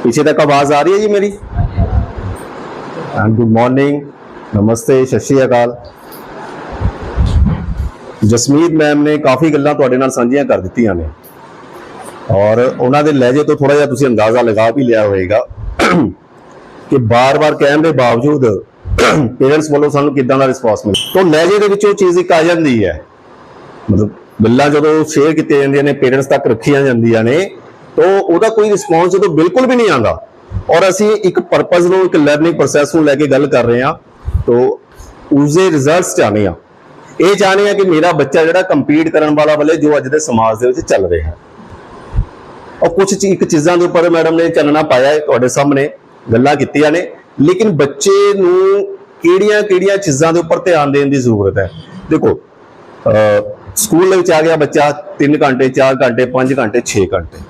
पीछे तक आवाज आ रही है जी मेरी? गुड मॉर्निंग, नमस्ते, सत श्री अकाल। जसमीत मैम ने काफ़ी गल्लां तुहाडे नाल साਂਝੀਆਂ कर दित्तियां ने और उन्हां दे लहजे तो थोड़ा जिहा तुसीं अंदाजा लगा भी लिया होएगा कि बार-बार कहण दे बावजूद पेरेंट्स वालों सानूं किदां दा रिस्पॉन्स मिले। तो लहजे दे विचों चीज़ एक आ जांदी है, मतलब गल्लां जदों शेयर कीतियां जांदियां ने, पेरेंट्स तक रखियां जांदियां ने, तो उहदा कोई रिस्पॉन्स जदों बिल्कुल भी नहीं आंदा और असीं एक परपज़ नूं, एक लर्निंग प्रोसैस नूं लैके गल कर रहे हां, तो उसदे रिजल्ट्स चाहने हां। ये चाहने हैं कि मेरा बच्चा जिहड़ा कंपीट करन वाला बले जो अज दे समाज दे विच चल रहा है। और कुछ एक चीज़ां दे उपर मैडम ने चानना पाया है, तुहाडे सामने गल्लां कीतियां ने, लेकिन बच्चे नूं किहड़ियां चीज़ां दे उपर ध्यान देण दी जरूरत है। देखो स्कूल विच आ गया बच्चा 3 घंटे 4 घंटे 5 घंटे 6 घंटे,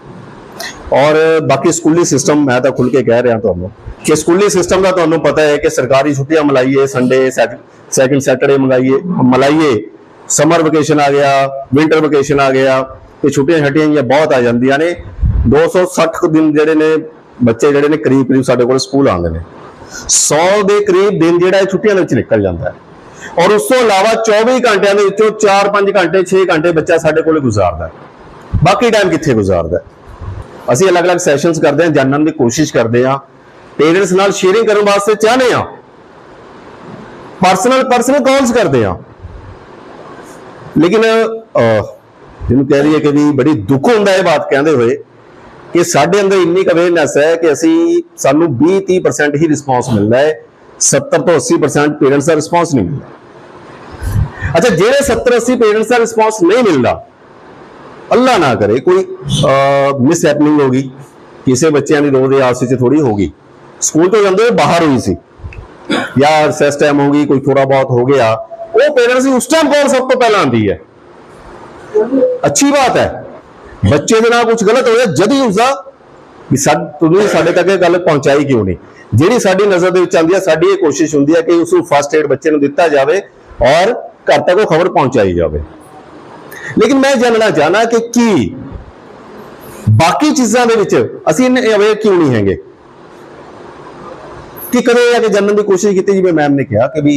और बाकी स्कूली सिस्टम मैं तो खुल के कह रहा तुहानूं कि स्कूली सिस्टम का तुहानूं पता है कि सरकारी छुट्टियां मलाइए, संडे सैकंड सैटरडे मलाइए, समर वेकेशन आ गया, विंटर वेकेशन आ गया, तो छुट्टियां बहुत आ जांदियां ने। 260 दिन जिहड़े ने बच्चे जिहड़े ने करीब साडे कोल स्कूल आउंदे ने, 100 के करीब दिन जिहड़ा छुट्टियां दे विच निकल जांदा है। और उस तो इलावा 24 घंटिया के विचों 4-5 घंटे 6 घंटे बच्चा साडे कोल गुजारदा है। बाकी टाइम कित्थे गुजारदा है? असीं अलग अलग सैशनस करते हैं, जानने की कोशिश करते हैं, पेरेंट्स नाल शेयरिंग करने वास्ते चाहते हैं, पर्सनल कॉल्स करते हैं, लेकिन जिन्होंने कह रही है कि भी बड़ी दुख होता है बात कहते हुए कि साढ़े अंदर इन्नी अवेयरनेस है कि असी सानू 20-30% ही रिस्पॉन्स मिलता है, 70 तो 80% पेरेंट्स का रिस्पॉन्स नहीं मिलता। अच्छा, जेडे 70-80 पेरेंट्स का रिस्पॉन्स नहीं मिलता, अल्लाह ना करे कोई मिस हैपनिंग होगी, किसी बच्चों की रोज आपस में थोड़ी होगी, स्कूल तो जाते बाहर हुई सी या रिसेस टाइम होगी, कोई थोड़ा बहुत हो गया, वो पेरेंट्स की उस टाइम कॉल सब तो पहले आती है। अच्छी बात है, बच्चे के नाल कुछ गलत हो गया जद ही उसका भी तुसीं साडे तक ये गल पहुंचाई क्यों नहीं, जिहड़ी साडी नज़र दे विच आंदी है, साडी ये कोशिश हुंदी है कि उसनूं फर्स्ट एड बच्चे नूं दिता जाए और घर तक वो खबर पहुंचाई जाए। लेकिन मैं जानना चाहना कि बाकी चीज़ों के विच असीं अवेयर क्यों नहीं हैगे कि कदे आके जानने की कोशिश की, जिवें मैम ने कहा कि भी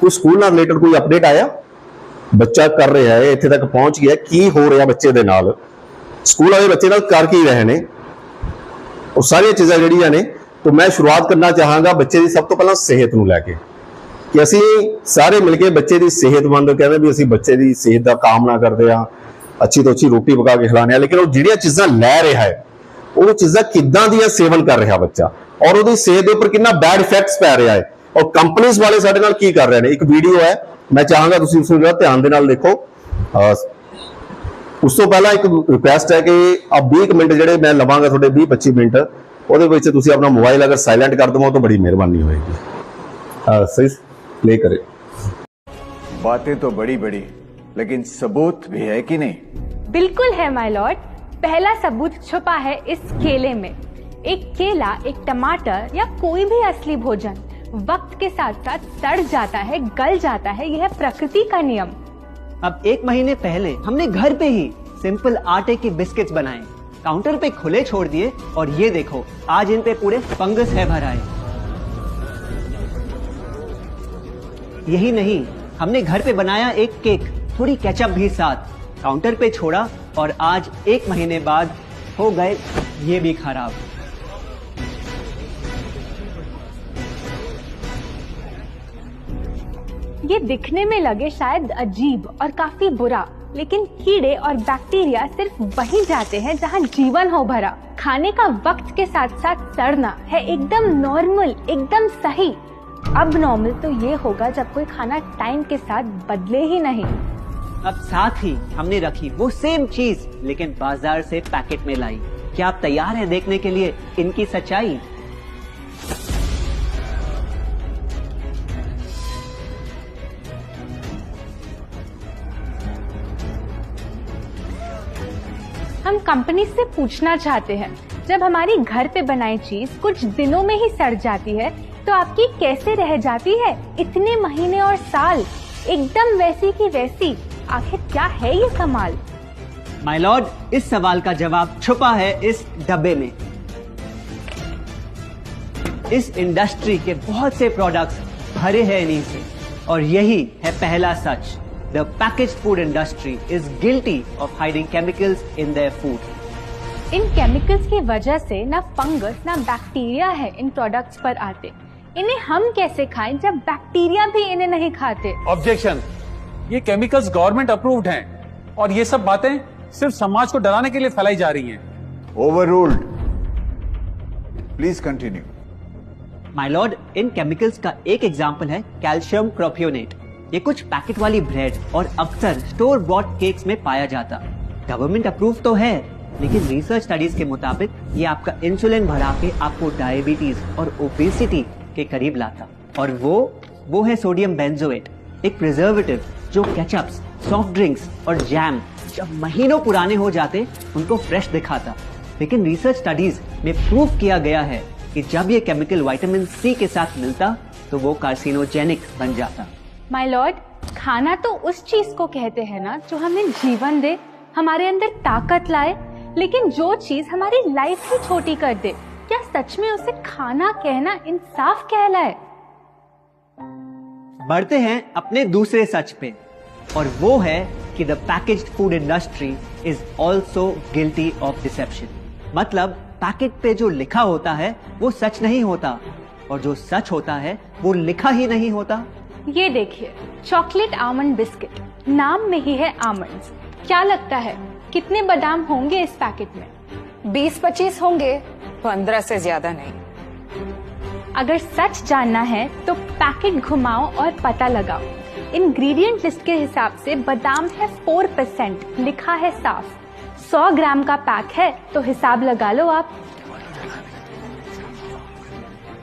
कोई स्कूल नाल रिलेटेड कोई अपडेट आया, बच्चा कर रहा है, इत्थे तक पहुंच गया, की हो रहा बच्चे दे नाल, स्कूल वाले बच्चे नाल कर की रहे हैं, वो सारी चीज़ां जिहड़ियां ने। तो मैं शुरुआत करना चाहांगा बच्चे की सब तो पहला सेहत नूं लैके कि असी सारे मिलके बच्चे की सेहतमंद कहते भी असी बच्चे की सेहत का कामना करते हैं, अच्छी तो अच्छी रोटी पका के खिलाने, लेकिन वो जिहड़ियां चीज़ां लै रहा है वो चीज़ां किदां दी सेवन कर रहा बच्चा और उसकी सेहत के उपर कितना बैड इफेक्ट्स पै रहा है, और कंपनीज वाले साडे नाल की कर रहे हैं। एक वीडियो है, मैं चाहांगा तुसीं उसनूं ध्यान दे नाल देखो। उस तो पहला एक रिक्वेस्ट है कि आप 20 मिनट जिहड़े मैं लवांगा तुहाडे 20-25 मिनट, ਉਹਦੇ ਵਿੱਚ ਤੁਸੀਂ अपना मोबाइल अगर साइलेंट कर दो तो बड़ी मेहरबानी होगी। सही प्ले करे। बातें तो बड़ी बड़ी, लेकिन सबूत भी है कि नहीं? बिल्कुल है माय लॉर्ड। पहला सबूत छुपा है इस केले में। एक केला, एक टमाटर या कोई भी असली भोजन वक्त के साथ साथ सड़ जाता है, गल जाता है, यह प्रकृति का नियम। अब 1 महीने पहले हमने घर पे ही सिंपल आटे के बिस्किट्स बनाए, काउंटर पे खुले छोड़ दिए और ये देखो आज इन पे पूरे फंगस है भर आए। यही नहीं, हमने घर पे बनाया एक केक, थोड़ी केचप भी साथ, काउंटर पे छोड़ा और आज 1 महीने बाद हो गए ये भी खराब। ये दिखने में लगे शायद अजीब और काफी बुरा, लेकिन कीड़े और बैक्टीरिया सिर्फ वहीं जाते हैं जहां जीवन हो भरा। खाने का वक्त के साथ साथ सड़ना है एकदम नॉर्मल, एकदम सही। अब नॉर्मल तो ये होगा जब कोई खाना टाइम के साथ बदले ही नहीं। अब साथ ही हमने रखी वो सेम चीज, लेकिन बाजार से पैकेट में लाई। क्या आप तैयार हैं देखने के लिए इनकी सच्चाई? हम कंपनी से पूछना चाहते हैं, जब हमारी घर पे बनाई चीज कुछ दिनों में ही सड़ जाती है तो आपकी कैसे रह जाती है इतने महीने और साल एकदम वैसी की वैसी? आखिर क्या है ये कमाल? माय लॉर्ड, इस सवाल का जवाब छुपा है इस डब्बे में। इस इंडस्ट्री के बहुत से प्रोडक्ट्स भरे हैं इन्हीं से, और यही है पहला सच। The packaged food industry is guilty of hiding chemicals in their food. इन केमिकल्स की वजह से ना फंगस ना बैक्टीरिया है इन प्रोडक्ट्स पर आते। इन्हें हम कैसे खाएं जब बैक्टीरिया भी इन्हें नहीं खाते? ऑब्जेक्शन, ये केमिकल्स गवर्नमेंट अप्रूव्ड हैं और ये सब बातें सिर्फ समाज को डराने के लिए फैलाई जा रही हैं। Overruled. Please continue. My Lord, in chemicals का एक एग्जांपल है कैल्शियम प्रोपियोनेट। ये कुछ पैकेट वाली ब्रेड और अक्सर स्टोर बॉट केक्स में पाया जाता। गवर्नमेंट अप्रूव तो है, लेकिन रिसर्च स्टडीज के मुताबिक ये आपका इंसुलिन बढ़ा के आपको डायबिटीज और ओबेसिटी के करीब लाता। और वो है सोडियम बेंजोएट, एक प्रिजर्वेटिव जो केचप्स, सॉफ्ट ड्रिंक्स और जैम जब महीनों पुराने हो जाते उनको फ्रेश दिखाता। लेकिन रिसर्च स्टडीज में प्रूव किया गया है कि जब ये केमिकल विटामिन सी के साथ मिलता तो वो कार्सिनोजेनिक बन जाता। माय लॉर्ड, खाना तो उस चीज को कहते हैं ना जो हमें जीवन दे, हमारे अंदर ताकत लाए, लेकिन जो चीज हमारी लाइफ ही छोटी कर दे, क्या सच में उसे खाना कहना इंसाफ कहलाए? बढ़ते हैं अपने दूसरे सच पे, और वो है कि the packaged food industry is also guilty of deception. मतलब पैकेट पे जो लिखा होता है वो सच नहीं होता, और जो सच होता है वो लिखा ही नहीं होता। ये देखिए, चॉकलेट आमंड बिस्किट, नाम में ही है आमंड्स। क्या लगता है कितने बादाम होंगे इस पैकेट में? 20-25 होंगे, 15 से ज्यादा नहीं। अगर सच जानना है तो पैकेट घुमाओ और पता लगाओ। इंग्रेडिएंट लिस्ट के हिसाब से बादाम है 4%, लिखा है साफ। 100 ग्राम का पैक है तो हिसाब लगा लो आप।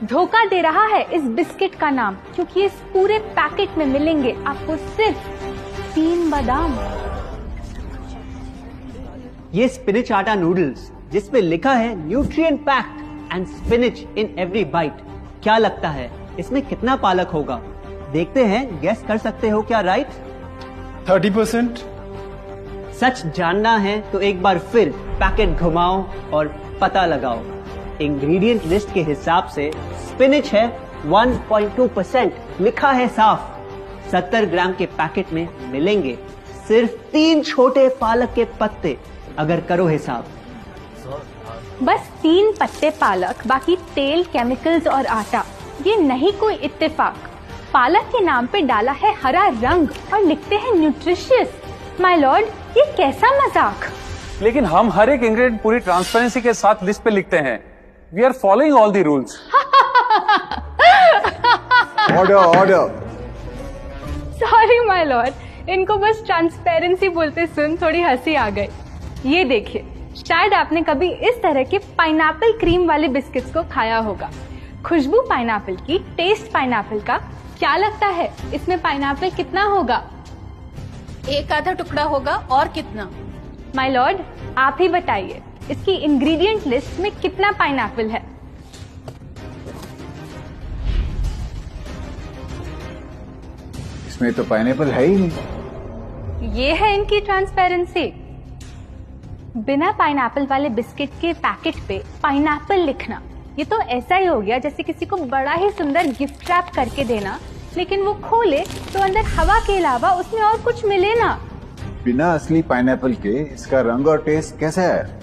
धोखा दे रहा है इस बिस्किट का नाम, क्योंकि इस पूरे पैकेट में मिलेंगे आपको सिर्फ 3 बादाम। ये स्पिनिच आटा नूडल्स जिसपे लिखा है nutrient packed and spinach in every bite. क्या लगता है इसमें कितना पालक होगा? देखते हैं, गेस कर सकते हो क्या राइट? 30%। सच जानना है तो एक बार फिर पैकेट घुमाओ और पता लगाओ। इंग्रेडिएंट लिस्ट के हिसाब से स्पिनिच है 1.2%, लिखा है साफ। 70 ग्राम के पैकेट में मिलेंगे सिर्फ 3 छोटे पालक के पत्ते। अगर करो हिसाब, बस 3 पत्ते पालक, बाकी तेल, केमिकल्स और आटा। ये नहीं कोई इत्तेफाक। पालक के नाम पे डाला है हरा रंग और लिखते हैं न्यूट्रिशियस। माय लॉर्ड, ये कैसा मजाक? लेकिन हम हर एक इंग्रेडिएंट पूरी ट्रांसपेरेंसी के साथ लिस्ट पे लिखते हैं। We are following all the rules. Order order. Sorry my lord, इनको बस ट्रांसपेरेंसी बोलते सुन थोड़ी हंसी आ गई। ये देखिए, शायद आपने कभी इस तरह के पाइनएप्पल क्रीम वाले बिस्किट्स को खाया होगा। खुशबू पाइनएप्पल की, टेस्ट पाइनएप्पल का। क्या लगता है इसमें पाइनएप्पल कितना होगा? 1 आधा टुकड़ा होगा, और कितना? माय लॉर्ड, आप ही बताइए, इसकी इंग्रेडिएंट लिस्ट में कितना पाइनएप्पल है? इसमें तो पाइनएप्पल है ही नहीं। ये है इनकी ट्रांसपेरेंसी। बिना पाइनएप्पल वाले बिस्किट के पैकेट पे पाइनएप्पल लिखना, ये तो ऐसा ही हो गया जैसे किसी को बड़ा ही सुंदर गिफ्ट रैप करके देना, लेकिन वो खोले तो अंदर हवा के अलावा उसमें और कुछ मिले ना। बिना असली पाइनएप्पल के इसका रंग और टेस्ट कैसा है?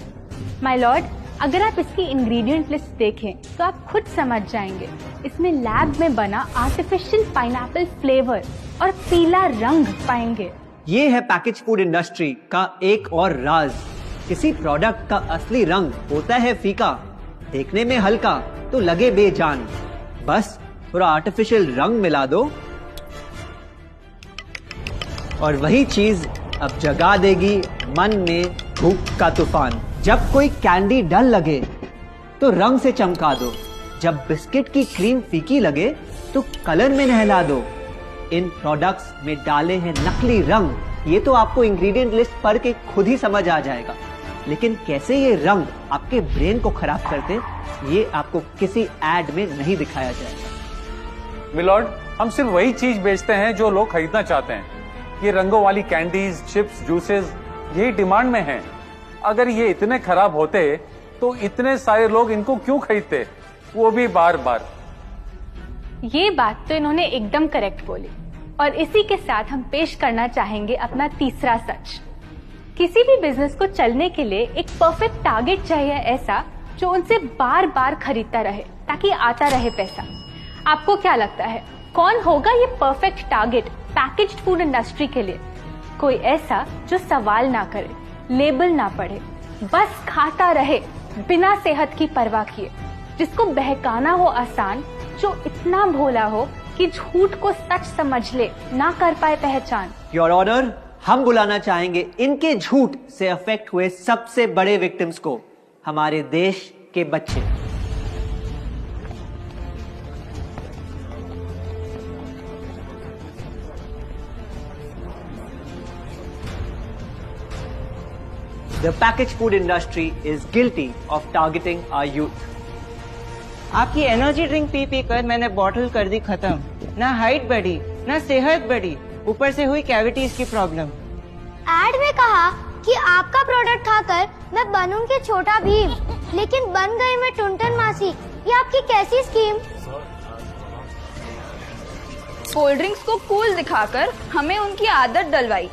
माय लॉर्ड, अगर आप इसकी इंग्रेडिएंट लिस्ट देखें तो आप खुद समझ जाएंगे। इसमें लैब में बना आर्टिफिशियल पाइनएप्पल फ्लेवर और पीला रंग पाएंगे। ये है पैकेज फूड इंडस्ट्री का एक और राज। किसी प्रोडक्ट का असली रंग होता है फीका, देखने में हल्का तो लगे बेजान। बस थोड़ा आर्टिफिशियल रंग मिला दो और वही चीज अब जगा देगी मन में भूख का तूफान। जब कोई कैंडी डल लगे तो रंग से चमका दो, जब बिस्किट की क्रीम फीकी लगे तो कलर में नहला दो। इन प्रोडक्ट्स में डाले हैं नकली रंग, ये तो आपको इंग्रेडिएंट लिस्ट पढ़ के खुद ही समझ आ जाएगा। लेकिन कैसे ये रंग आपके ब्रेन को खराब करते, ये आपको किसी एड में नहीं दिखाया जाएगा। मिलॉर्ड, हम सिर्फ वही चीज बेचते हैं जो लोग खरीदना चाहते हैं। ये रंगों वाली कैंडीज, चिप्स, जूसेस यही डिमांड में हैं। अगर ये इतने खराब होते तो इतने सारे लोग इनको क्यों खरीदते, वो भी बार बार। ये बात तो इन्होंने एकदम करेक्ट बोली। और इसी के साथ हम पेश करना चाहेंगे अपना तीसरा सच। किसी भी बिजनेस को चलने के लिए एक परफेक्ट टारगेट चाहिए, ऐसा जो उनसे बार बार खरीदता रहे ताकि आता रहे पैसा। आपको क्या लगता है कौन होगा ये perfect target packaged food industry के लिए? कोई ऐसा जो सवाल ना करे, लेबल ना पढ़े, बस खाता रहे बिना सेहत की परवाह किए, जिसको बहकाना हो आसान, जो इतना भोला हो कि झूठ को सच समझ ले, ना कर पाए पहचान। योर ऑनर, हम बुलाना चाहेंगे इनके झूठ से अफेक्ट हुए सबसे बड़े विक्टिम्स को, हमारे देश के बच्चे। The packaged food industry is guilty of targeting our youth. आपकी एनर्जी ड्रिंक पी पी कर मैंने बॉटल कर दी खत्म। ना हाइट बढ़ी, ना सेहत बढ़ी, ऊपर से हुई कैविटीज की प्रॉब्लम। एड में कहा कि आपका प्रोडक्ट खाकर मैं बनूंगी छोटा भीम, लेकिन बन गई मैं टुनटन मासी। ये आपकी कैसी स्कीम? कोल्ड ड्रिंक्स को कूल दिखाकर हमें उनकी आदत डलवाई,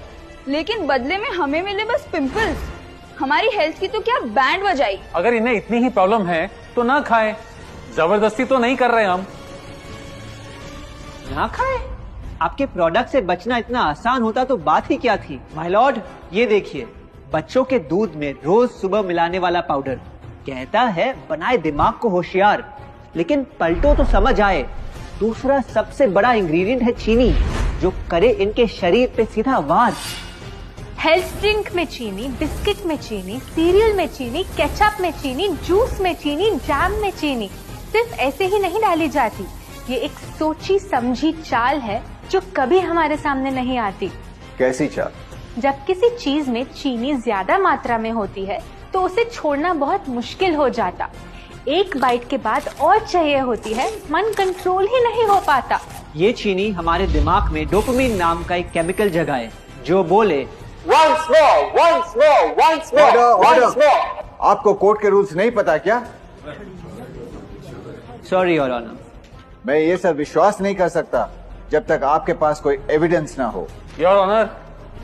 लेकिन बदले में हमें मिले बस पिंपल्स। हमारी हेल्थ की तो क्या बैंड बजाई। अगर इन्हें इतनी ही प्रॉब्लम है तो ना खाएं, जबरदस्ती तो नहीं कर रहे हम। ना खाए? आपके प्रोडक्ट से बचना इतना आसान होता तो बात ही क्या थी। माय लॉर्ड, ये देखिए, बच्चों के दूध में रोज सुबह मिलाने वाला पाउडर कहता है बनाए दिमाग को होशियार, लेकिन पलटो तो समझ आए। दूसरा सबसे बड़ा इंग्रेडिएंट है चीनी, जो करे इनके शरीर पे सीधा वार। हेल्थ ड्रिंक में चीनी, बिस्किट में चीनी, सीरियल में चीनी, केचप में चीनी, जूस में चीनी, जैम में चीनी सिर्फ ऐसे ही नहीं डाली जाती। ये एक सोची समझी चाल है जो कभी हमारे सामने नहीं आती। कैसी चाल? जब किसी चीज में चीनी ज्यादा मात्रा में होती है तो उसे छोड़ना बहुत मुश्किल हो जाता। एक बाइट के बाद और चाहिए होती है, मन कंट्रोल ही नहीं हो पाता। ये चीनी हमारे दिमाग में डोपामिन नाम का एक केमिकल जगाए, जो बोले Once more. Order. आपको कोर्ट के रूल्स नहीं पता क्या? Sorry your honour. मैं ये सब विश्वास नहीं कर सकता जब तक आपके पास कोई एविडेंस ना हो। योर ऑनर,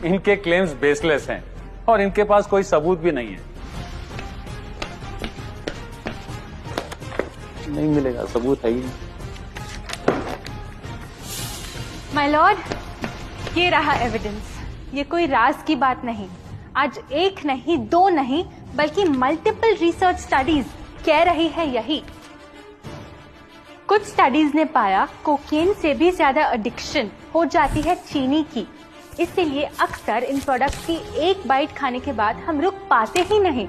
इनके क्लेम्स बेसलेस हैं और इनके पास कोई सबूत भी नहीं है। नहीं मिलेगा, सबूत है ही नहीं। माय लॉर्ड, ये रहा एविडेंस। ये कोई राज की बात नहीं। आज एक नहीं, दो नहीं, बल्कि मल्टीपल रिसर्च स्टडीज कह रही है यही। कुछ स्टडीज ने पाया कोकेन से भी ज्यादा एडिक्शन हो जाती है चीनी की। इसीलिए अक्सर इन प्रोडक्ट्स की एक बाइट खाने के बाद हम रुक पाते ही नहीं।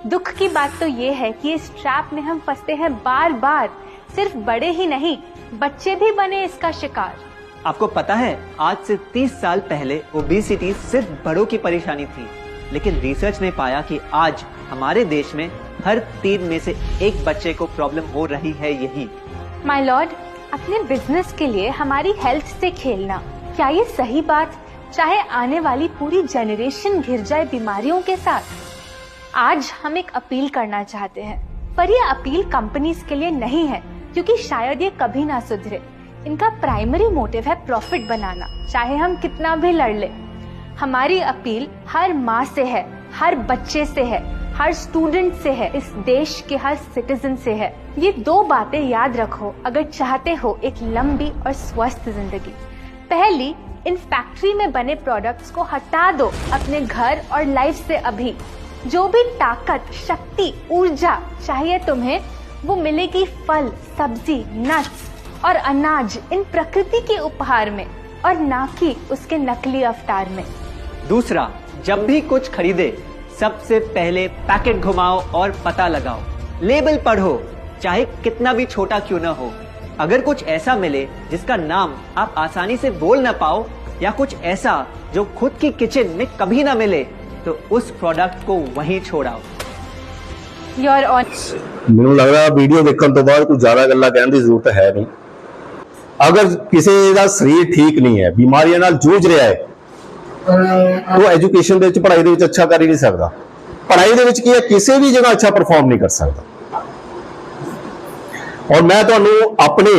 दुख की बात तो ये है कि इस ट्रैप में हम फंसते हैं बार बार। सिर्फ बड़े ही नहीं, बच्चे भी बने इसका शिकार। आपको पता है, आज से 30 साल पहले ओबेसिटी सिर्फ बड़ों की परेशानी थी, लेकिन रिसर्च ने पाया कि आज हमारे देश में हर 3 में से 1 बच्चे को प्रॉब्लम हो रही है यही। माय लॉर्ड, अपने बिजनेस के लिए हमारी हेल्थ से खेलना, क्या ये सही बात? चाहे आने वाली पूरी जनरेशन घिर जाए बीमारियों के साथ। आज हम एक अपील करना चाहते हैं, पर ये अपील कंपनीज के लिए नहीं है, क्योंकि शायद ये कभी ना सुधरे। इनका प्राइमरी मोटिव है प्रॉफिट बनाना, चाहे हम कितना भी लड़ ले। हमारी अपील हर माँ से है, हर बच्चे से है, हर स्टूडेंट से है, इस देश के हर सिटीजन से है। ये 2 बातें याद रखो अगर चाहते हो एक लंबी और स्वस्थ जिंदगी। पहली, इन फैक्ट्री में बने प्रोडक्ट्स को हटा दो अपने घर और लाइफ से अभी। जो भी ताकत, शक्ति, ऊर्जा चाहिए तुम्हें, वो मिलेगी फल, सब्जी, नट्स और अनाज इन प्रकृति के उपहार में, और ना कि उसके नकली अवतार में। दूसरा, जब भी कुछ खरीदे सबसे पहले पैकेट घुमाओ और पता लगाओ, लेबल पढ़ो, चाहे कितना भी छोटा क्यों ना हो। अगर कुछ ऐसा मिले जिसका नाम आप आसानी से बोल ना पाओ, या कुछ ऐसा जो खुद की किचन में कभी ना मिले, तो उस प्रोडक्ट को वहीं छोड़ाओ। योर ऑन ਮੈਨੂੰ ਲੱਗਦਾ ਵੀਡੀਓ ਦੇਖਣ ਤੋਂ ਬਾਅਦ ਕੋਈ ਜ਼ਿਆਦਾ ਗੱਲਾਂ ਕਹਿਣ ਦੀ ਜ਼ਰੂਰਤ ਹੈ ਨਹੀਂ। ਅਗਰ ਕਿਸੇ ਦਾ ਸਰੀਰ ਠੀਕ ਨਹੀਂ ਹੈ, ਬਿਮਾਰੀਆਂ ਨਾਲ ਜੂਝ ਰਿਹਾ ਹੈ, ਉਹ ਐਜੂਕੇਸ਼ਨ ਦੇ ਵਿੱਚ, ਪੜ੍ਹਾਈ ਦੇ ਵਿੱਚ ਅੱਛਾ ਕਰ ਹੀ ਨਹੀਂ ਸਕਦਾ। ਪੜ੍ਹਾਈ ਦੇ ਵਿੱਚ ਕੀ ਹੈ, ਕਿਸੇ ਵੀ ਜਗ੍ਹਾ ਅੱਛਾ ਪਰਫਾਰਮ ਨਹੀਂ ਕਰ ਸਕਦਾ। ਔਰ ਮੈਂ ਤੁਹਾਨੂੰ ਆਪਣੇ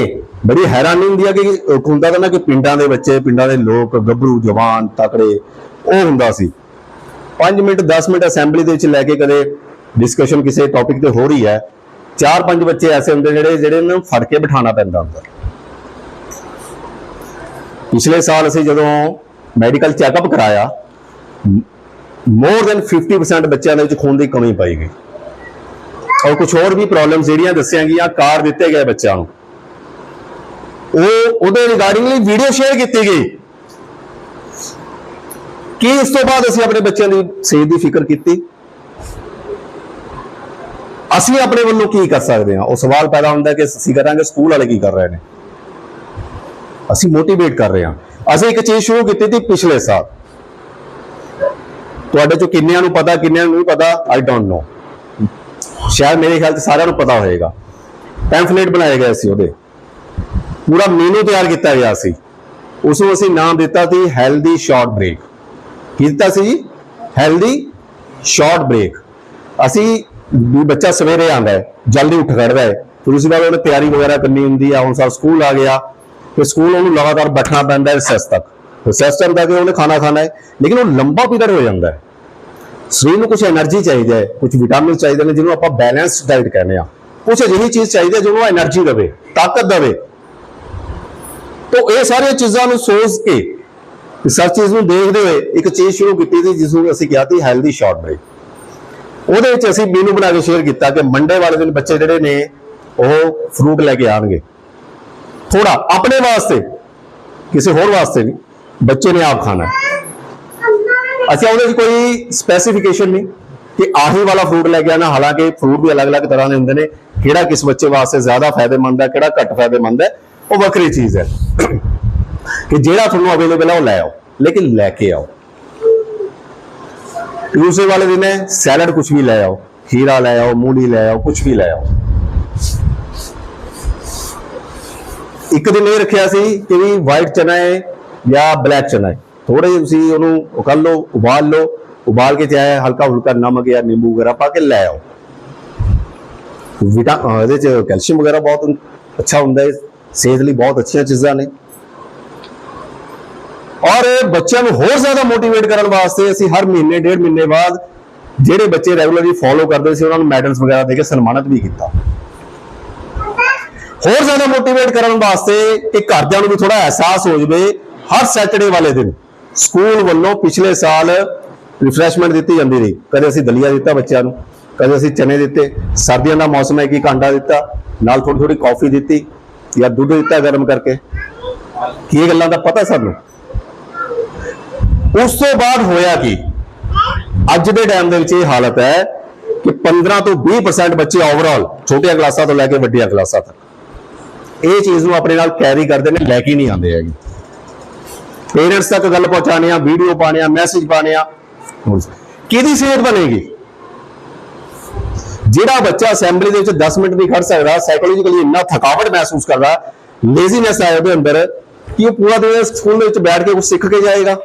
ਬੜੀ ਹੈਰਾਨੀ ਹੁੰਦੀ ਆ ਕਿ ਹੁੰਦਾ ਤਾਂ ਨਾ ਕਿ ਪਿੰਡਾਂ ਦੇ ਬੱਚੇ, ਪਿੰਡਾਂ ਦੇ ਲੋਕ, ਗੱਭਰੂ, ਜਵਾਨ, ਤਕੜੇ, ਉਹ ਹੁੰਦਾ ਸੀ 5 ਮਿੰਟ 10 ਮਿੰਟ ਅਸੈਂਬਲੀ ਦੇ ਵਿੱਚ ਲੈ ਕੇ ਕਦੇ ਡਿਸਕਸ਼ਨ ਕਿਸੇ ਟੌਪਿਕ ਤੇ ਹੋ ਰਹੀ ਹੈ, 4-5 ਬੱਚੇ ਐਸੇ ਹੁੰਦੇ ਜਿਹੜੇ ਇਹਨਾਂ ਨੂੰ ਫੜ ਕੇ ਬਿਠਾਉਣਾ ਪੈਂਦਾ ਹੁੰਦਾ। ਪਿਛਲੇ ਸਾਲ ਅਸੀਂ ਜਦੋਂ ਮੈਡੀਕਲ ਚੈੱਕਅਪ ਕਰਾਇਆ, ਮੋਰ ਦੈਨ 50% ਬੱਚਿਆਂ ਦੇ ਵਿੱਚ ਖੂਨ ਦੀ ਕਮੀ ਪਾਈ ਗਈ, ਔਰ ਕੁਝ ਹੋਰ ਵੀ ਪ੍ਰੋਬਲਮਸ ਜਿਹੜੀਆਂ ਦੱਸੀਆਂ ਗਈਆਂ, ਕਾਰ ਦਿੱਤੇ ਗਏ ਬੱਚਿਆਂ ਨੂੰ, ਉਹਦੇ ਰਿਗਾਰਡਿੰਗਲੀ ਵੀਡੀਓ ਸ਼ੇਅਰ ਕੀਤੀ ਗਈ ਕਿ ਇਸ ਤੋਂ ਬਾਅਦ ਅਸੀਂ ਆਪਣੇ ਬੱਚਿਆਂ ਦੀ ਸਿਹਤ ਦੀ ਫਿਕਰ ਕੀਤੀ, ਅਸੀਂ ਆਪਣੇ ਵੱਲੋਂ ਕੀ ਕਰ ਸਕਦੇ ਹਾਂ। ਉਹ ਸਵਾਲ ਪੈਦਾ ਹੁੰਦਾ ਕਿ ਅਸੀਂ ਕਰਾਂਗੇ, ਸਕੂਲ ਵਾਲੇ ਕੀ ਕਰ ਰਹੇ ਨੇ, ਅਸੀਂ ਮੋਟੀਵੇਟ ਕਰ ਰਹੇ ਹਾਂ। ਅਸੀਂ ਇੱਕ ਚੀਜ਼ ਸ਼ੁਰੂ ਕੀਤੀ ਸੀ ਪਿਛਲੇ ਸਾਲ, ਤੁਹਾਡੇ ਚੋਂ ਕਿੰਨਿਆਂ ਨੂੰ ਪਤਾ, ਕਿੰਨਿਆਂ ਨੂੰ ਨਹੀਂ ਪਤਾ, ਆਈ ਡੋਂਟ ਨੋ, ਸ਼ਾਇਦ ਮੇਰੇ ਖਿਆਲ 'ਚ ਸਾਰਿਆਂ ਨੂੰ ਪਤਾ ਹੋਏਗਾ। ਪੈਂਫਲੇਟ ਬਣਾਏ ਗਏ ਸੀ, ਉਹਦੇ ਪੂਰਾ ਮੀਨੂ ਤਿਆਰ ਕੀਤਾ ਗਿਆ ਸੀ, ਉਸ ਨੂੰ ਅਸੀਂ ਨਾਮ ਦਿੱਤਾ ਸੀ ਹੈਲਦੀ ਸ਼ਾਰਟ ਬ੍ਰੇਕ। ਕੀ ਦਿੱਤਾ ਸੀ ਜੀ? Healthy short break. ਅਸੀਂ ਵੀ ਬੱਚਾ ਸਵੇਰੇ ਆਉਂਦਾ ਹੈ, ਜਲਦੀ ਉੱਠ ਖੜਦਾ ਹੈ, ਫਿਰ ਉਸ ਤੋਂ ਬਾਅਦ ਉਹਨੇ ਤਿਆਰੀ ਵਗੈਰਾ ਕਰਨੀ ਹੁੰਦੀ ਆ। ਹੁਣ ਸਾਲ ਸਕੂਲ ਆ ਗਿਆ, ਫਿਰ ਸਕੂਲ ਉਹਨੂੰ ਲਗਾਤਾਰ ਬੈਠਣਾ ਪੈਂਦਾ ਹੈ ਰਿਸੈਸ ਤੱਕ, ਰਿਸੈਸ ਟਾਈਮ ਤੱਕ ਉਹਨੇ ਖਾਣਾ ਖਾਣਾ ਹੈ, ਲੇਕਿਨ ਉਹ ਲੰਬਾ ਪੀਰੀਅਡ ਹੋ ਜਾਂਦਾ ਹੈ। ਸਰੀਰ ਨੂੰ ਕੁਝ એનર્ਜੀ ਚਾਹੀਦੀ ਹੈ, ਕੁਝ ਵਿਟਾਮਿਨ ਚਾਹੀਦੇ ਨੇ, ਜਿਹਨੂੰ ਆਪਾਂ ਬੈਲੈਂਸਡ ਡਾਈਟ ਕਹਿੰਦੇ ਆ। ਕੁਝ ਅਜਿਹੀ ਚੀਜ਼ ਚਾਹੀਦੀ ਹੈ ਜਿਹਨੂੰ એનર્ਜੀ ਦੇਵੇ, ਤਾਕਤ ਦੇਵੇ। तो ये सारी चीज़ों को सोच के सब चीज़ को देखते हुए एक चीज़ शुरू की थी जिसको असीं कहा थी हेल्दी शॉर्ट ब्रेक। ਉਹਦੇ ਵਿੱਚ ਅਸੀਂ ਮੀਨੂ ਬਣਾ ਕੇ ਸ਼ੇਅਰ ਕੀਤਾ ਕਿ ਮੰਡੇ ਵਾਲੇ ਦਿਨ ਬੱਚੇ ਜਿਹੜੇ ਨੇ ਉਹ ਫਰੂਟ ਲੈ ਕੇ ਆਣਗੇ, ਥੋੜਾ ਆਪਣੇ ਵਾਸਤੇ, ਕਿਸੇ ਹੋਰ ਵਾਸਤੇ ਨਹੀਂ, ਬੱਚੇ ਨੇ ਆਪ ਖਾਣਾ ਹੈ। ਅੱਛਾ, ਉਹਦੇ ਵਿੱਚ ਕੋਈ ਸਪੈਸੀਫਿਕੇਸ਼ਨ ਨਹੀਂ ਕਿ ਆਹੀ ਵਾਲਾ ਫਰੂਟ ਲੈ ਕੇ ਆਣਾ, ਹਾਲਾਂਕਿ ਫਰੂਟ ਵੀ ਅਲੱਗ-ਅਲੱਗ ਤਰ੍ਹਾਂ ਦੇ ਹੁੰਦੇ ਨੇ, ਕਿਹੜਾ ਕਿਸ ਬੱਚੇ ਵਾਸਤੇ ਜ਼ਿਆਦਾ ਫਾਇਦੇਮੰਦ ਹੈ, ਕਿਹੜਾ ਘੱਟ ਫਾਇਦੇਮੰਦ ਹੈ, ਉਹ ਵੱਖਰੀ ਚੀਜ਼ ਹੈ ਕਿ ਜਿਹੜਾ ਤੁਹਾਨੂੰ ਅਵੇਲੇਬਲ ਹੈ ਉਹ ਲੈ ਆਓ, ਲੇਕਿਨ ਲੈ ਕੇ ਆਓ। ट्यूसडे वाले दिन है सैलड कुछ भी ले आओ, खीरा ले आओ, मूली ले आओ, कुछ भी ले आओ। एक दिन ये रखिया सी कि भी वाइट चना है या ब्लैक चना है, थोड़े तुसीं उहनूं कर लो, उबाल लो, उबाल के चाहे हल्का फुल्का नमक या नींबू वगैरह पा के ले आओ। ਇਹਦੇ ਚ ਕੈਲਸ਼ੀਅਮ ਵਗੈਰਾ ਬਹੁਤ ਅੱਛਾ ਹੁੰਦਾ ਹੈ, ਸਿਹਤ ਲਈ ਬਹੁਤ ਅੱਛੀਆਂ ਚੀਜ਼ਾਂ ਨੇ। और ਬੱਚਿਆਂ ਨੂੰ ਹੋਰ ਜ਼ਿਆਦਾ ਮੋਟੀਵੇਟ ਕਰਨ ਵਾਸਤੇ ਅਸੀਂ ਹਰ ਮਹੀਨੇ 1.5 ਮਹੀਨੇ ਬਾਅਦ ਜਿਹੜੇ ਬੱਚੇ ਰੈਗੂਲਰਲੀ ਫੋਲੋ ਕਰਦੇ ਸੀ ਉਹਨਾਂ ਨੂੰ ਮੈਡਲਸ ਵਗੈਰਾ ਦੇ ਕੇ ਸਨਮਾਨਿਤ ਵੀ ਕੀਤਾ। ਹੋਰ ਜ਼ਿਆਦਾ ਮੋਟੀਵੇਟ ਕਰਨ ਵਾਸਤੇ ਕਿ ਘਰਦਿਆਂ ਨੂੰ ਵੀ ਥੋੜਾ ਅਹਿਸਾਸ ਹੋ ਜਾਵੇ, ਹਰ ਸੈਟਰਡੇ ਵਾਲੇ ਦਿਨ ਸਕੂਲ ਵੱਲੋਂ ਪਿਛਲੇ ਸਾਲ ਰਿਫਰੈਸ਼ਮੈਂਟ ਦਿੱਤੀ ਜਾਂਦੀ ਰਹੀ। ਕਦੇ ਅਸੀਂ ਦਲੀਆ ਦਿੱਤਾ ਬੱਚਿਆਂ ਨੂੰ, ਕਦੇ ਅਸੀਂ ਚਨੇ ਦਿੱਤੇ, ਸਰਦੀਆਂ ਦਾ ਮੌਸਮ ਹੈ ਕਿ ਅੰਡਾ ਦਿੱਤਾ, ਨਾਲ ਥੋੜੀ ਥੋੜੀ ਕਾਫੀ ਦਿੱਤੀ ਜਾਂ ਦੁੱਧ ਦਿੱਤਾ ਗਰਮ ਕਰਕੇ। ਕੀ ਗੱਲਾਂ ਦਾ ਪਤਾ ਸਾਨੂੰ। ਉਸ ਤੋਂ ਬਾਅਦ ਹੋਇਆ ਕਿ ਅੱਜ ਦੇ ਟਾਈਮ ਦੇ ਵਿੱਚ ਇਹ ਹਾਲਤ ਹੈ ਕਿ 15 ਤੋਂ 20% ਬੱਚੇ ਓਵਰਆਲ ਛੋਟੀਆਂ ਕਲਾਸਾਂ ਤੋਂ ਲੈ ਕੇ ਵੱਡੀਆਂ ਕਲਾਸਾਂ ਤੱਕ ਇਹ ਚੀਜ਼ ਨੂੰ ਆਪਣੇ ਨਾਲ ਕੈਰੀ ਕਰਦੇ ਨੇ, ਲੈ ਕੇ ਨਹੀਂ ਆਉਂਦੇ ਹੈਗੇ। ਪੇਰੈਂਟਸ ਤੱਕ ਗੱਲ ਪਹੁੰਚਾਉਣੀ ਆ, ਵੀਡੀਓ ਪਾਉਣੀ ਆ, ਮੈਸੇਜ ਪਾਉਣੇ ਆ, ਕਿਹਦੀ ਸਿਹਤ ਬਣੇਗੀ? ਜਿਹੜਾ ਬੱਚਾ ਅਸੈਂਬਲੀ ਦੇ ਵਿੱਚ 10 ਮਿੰਟ ਨਹੀਂ ਖੜ ਸਕਦਾ, ਸਾਈਕੋਲੋਜੀਕਲੀ ਇੰਨਾ ਥਕਾਵਟ ਮਹਿਸੂਸ ਕਰਦਾ, ਲੇਜ਼ੀਨੈਸ ਆਇਆ ਉਹਦੇ ਅੰਦਰ ਕਿ ਉਹ ਪੂਰਾ ਦਿਨ ਸਕੂਲ ਦੇ ਵਿੱਚ ਬੈਠ ਕੇ ਕੁਝ ਸਿੱਖ ਕੇ ਜਾਏਗਾ।